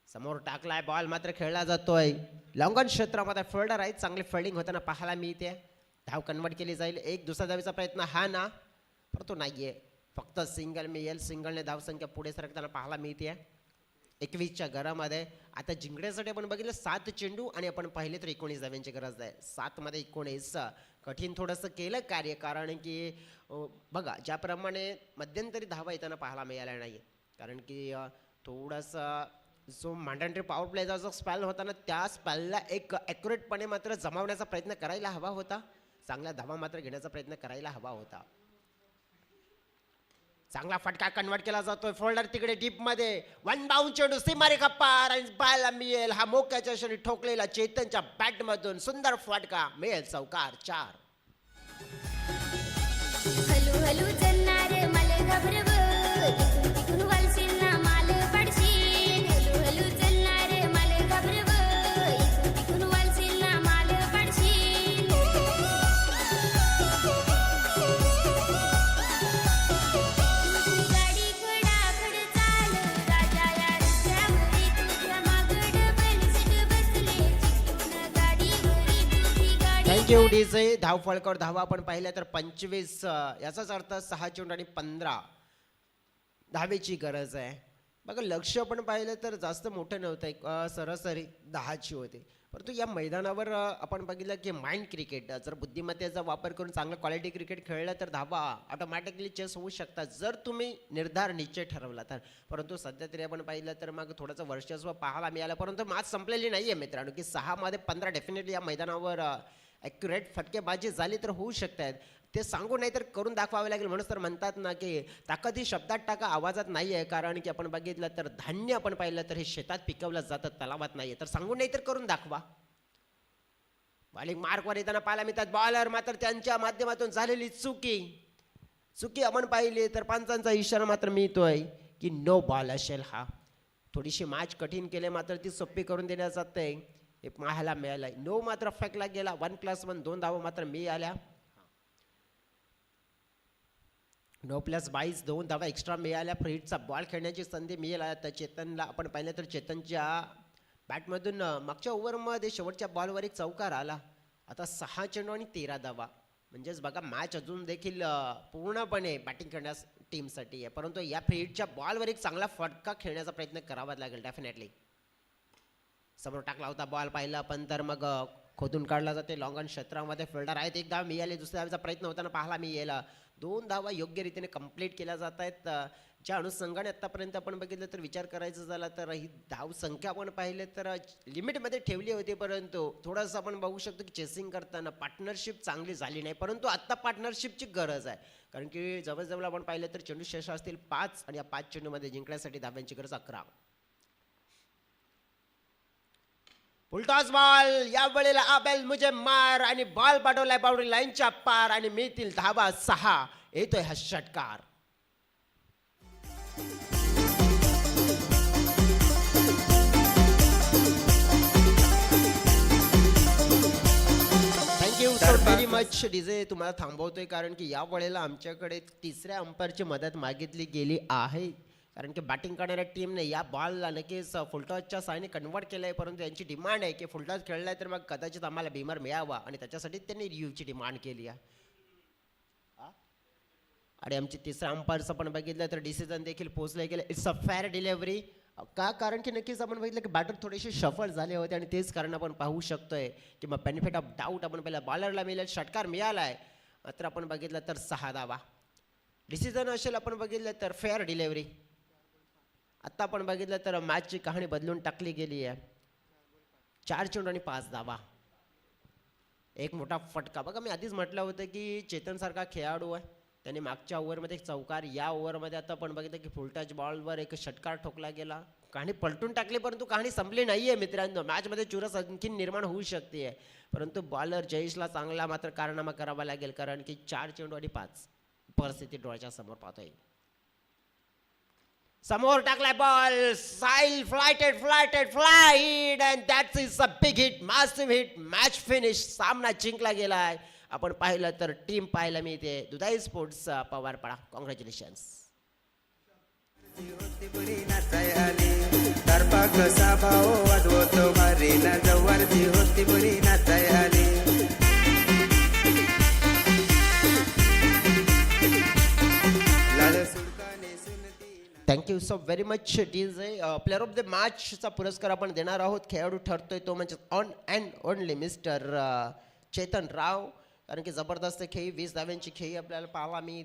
समोर टाकलाय बॉल मात्र खेळला जातोय. लॉंगॉन क्षेत्रामध्ये फिल्डर आहे, चांगली फिल्डिंग होताना पाहायला मिळते. धाव कन्वर्ट केली जाईल. एक दुसरा धावीचा प्रयत्न हा ना, परंतु नाहीये, फक्त सिंगल मिळेल. सिंगलने धावसंख्या पुढे सरकताना पाहायला मिळते 21च्या घरामध्ये. आता जिंकण्यासाठी आपण बघितलं 7 चेंडू आणि आपण पाहिले तर 19 धाव्यांची गरज आहे. 7 मध्ये 19 कठीण थोडंसं केलं कार्य, कारण की बघा ज्याप्रमाणे मध्यंतरी धावा येताना पाहायला मिळाल्या नाही, कारण की थोडासा जो मॅन्डेटरी पॉवर प्लेचा जो स्पेल होता ना, त्या स्पेलला एक ॲक्युरेटपणे मात्र जमावण्याचा प्रयत्न करायला हवा होता, चांगल्या धावा मात्र घेण्याचा प्रयत्न करायला हवा होता. चांगला फटका कन्वर्ट केला जातोय फोल्डर तिकडे डीप मध्ये वन बाउंड चेंडू सीमारे कप्पार आणि पाहायला मिळेल हा मोक्याच्या क्षणी ठोकलेला चेतनच्या बॅट मधून सुंदर फटका मिळेल चौकार 4. हलू हलू चलणार मले घबरव इथून तिथून वळशील ना माल पडशील हलू हलू चलणार मले घबरव इथून तिथून वळशील ना माल पडशील गाडी घोडाखड चाल राजा या रस्त्यावरी तुझ्या मागड बनसीट बसले चिकटून गाडीवरी तुझी गाडी थँक्यू डीजे धावफळकर धावा आपण पाहिल्या तर 25 याचाच अर्थ 6 चेंडू आणि 15 धावेची गरज आहे. बघा लक्ष पण पाहिलं तर जास्त मोठं नव्हतं एक सरासरी 10ची होती. परंतु या मैदानावर आपण बघितलं की माइंड क्रिकेट जर बुद्धिमत्तेचा वापर करून चांगलं क्वालिटी क्रिकेट खेळलं तर धावा ऑटोमॅटिकली चेस होऊ शकतात जर तुम्ही निर्धार निश्चय ठरवला तर. परंतु सध्या तरी आपण पाहिलं तर मग थोडंसं वर्चस्व पाहायला मिळालं परंतु मॅच संपलेली नाही आहे मित्रांनो की 6 मध्ये 15 डेफिनेटली या मैदानावर ॲक्युरेट फटकेबाजी झाली तर होऊ शकतात. ते सांगू नाही तर करून दाखवावे लागेल म्हणून तर म्हणतात ना की ताकद ही शब्दात टाका आवाजात नाही आहे. कारण की आपण बघितलं तर धान्य आपण पाहिलं तर हे शेतात पिकवलं जातं तलावात नाही आहे तर सांगू नाही तर करून दाखवा. बॉलिंग मार्कवर येताना पाहायला मिळतात बॉलर मात्र त्यांच्या माध्यमातून झालेली चुकी आपण पाहिली तर पंचांचा इशारा मात्र मिळतोय की नो बॉल असेल. हा थोडीशी मॅच कठीण केले मात्र ती सोपी करून देण्यात जाते हे पाहायला मिळालंय. नो मात्र फेकला गेला 1+1 2 धावा मात्र मिळाल्या. 9+22 2 धावा एक्स्ट्रा मिळाल्या. फ्रीडचा बॉल खेळण्याची संधी मिळाली तर चेतनला आपण पाहिलं तर चेतनच्या बॅटमधून मागच्या ओव्हरमध्ये शेवटच्या बॉलवर एक चौकार आला. आता 6 चेंडू आणि 13 धावा म्हणजेच बघा मॅच अजून देखील पूर्णपणे बॅटिंग करण्यास टीमसाठी आहे परंतु या फ्रीडच्या बॉलवर एक चांगला फटका खेळण्याचा प्रयत्न करावा लागेल डेफिनेटली. समोर टाकला होता बॉल पाहिला पण तर मग खोदून काढला जाते लॉंग ऑन क्षेत्रामध्ये फिल्डर आहेत. एक धाव मिळाली दुसऱ्या धावेचा प्रयत्न होताना पाहायला मिळेल. 2 धावा योग्य रीतीने कंप्लीट केल्या जात आहेत. ज्या अनुषंगाने आतापर्यंत आपण बघितलं तर विचार करायचा झाला तर ही धाव संख्या आपण पाहिले तर लिमिटमध्ये ठेवली होती परंतु थोडंसं आपण बघू शकतो की चेसिंग करताना पार्टनरशिप चांगली झाली नाही परंतु आत्ता पार्टनरशिपची गरज आहे. कारण की जवळजवळ आपण पाहिलं तर चेंडू शेष असतील 5 आणि या 5 चेंडूमध्ये जिंकण्यासाठी धाव्यांची गरज 11. फुलटॉस बॉल या वेळेला आबेल मुझे मार आणि बॉल पाठवलाय बाउंड्री लाईनच्या पार आणि मिळतील धावा 6. येतोय हा षटकार. Thank you so very much DJ तुम्हाला थांबवतोय कारण की या वेळेला आमच्याकडे तिसऱ्या अंपायरची मदत मागितली गेली आहे. कारण की बॅटिंग करणाऱ्या टीमने या बॉलला नक्कीच फुलटॉसच्या साहाय्याने कन्वर्ट केलं आहे परंतु यांची डिमांड आहे की फुलटॉस खेळलाय तर मग कदाचित आम्हाला बीमर मिळावा आणि त्याच्यासाठी त्यांनी रिव्ह्यूची डिमांड केली आहे. आणि आमची तिसऱ्या अंपायरचं पण बघितलं तर डिसिजन देखील पोहोचलं गेलं इट्स अ फेअर डिलिव्हरी. का कारण की नक्कीच आपण बघितलं की बॅटर थोडेसे शफल झाले होते आणि तेच कारण आपण पाहू शकतोय की मग बेनिफिट ऑफ डाऊट आपण पहिला बॉलरला मिळेल षटकार मिळाला आहे. मात्र आपण बघितलं तर 6 धावा डिसिजन असेल आपण बघितलं तर फेअर डिलिव्हरी. आत्ता आपण बघितलं तर मॅचची कहाणी बदलून टाकली गेली आहे. 4 चेंडू आणि 5 धावा एक मोठा फटका. बघा मी आधीच म्हटलं होतं की चेतनसारखा खेळाडू आहे त्याने मागच्या ओव्हरमध्ये एक चौकार या ओव्हरमध्ये आता आपण बघितलं की फुलटच बॉलवर एक षटकार ठोकला गेला. कहाणी पलटून टाकली परंतु कहाणी संपली नाही आहे मित्रांनो. मॅचमध्ये चुरस आणखी निर्माण होऊ शकते परंतु बॉलर जयेशला चांगला मात्र कारनामा करावा लागेल कारण की 4 चेंडू आणि 5 परिस्थिती डोळ्याच्या समोर पाहतोय. समोर टाकलाय ball Sail flighted and that is a big hit massive hit match finish. सामना जिंकला गेलाय. आपण पाहिलं तर टीम पाहायला मिळते दुधाई स्पोर्ट्स पवारपाडा. कॉंग्रॅच्युलेशन्स. दर्पा कसा भाऊ वाजवतो भारी ना जवळची होती बरी नाचाय आली. Thank you so very much DJ. Player of the मॅचचा पुरस्कार आपण देणार आहोत. खेळाडू ठरतोय तो म्हणजे on and only mister Chetan Rao कारण की जबरदस्त खेळी 20 धाव्यांची खेळी आपल्याला पाहायला मिळते.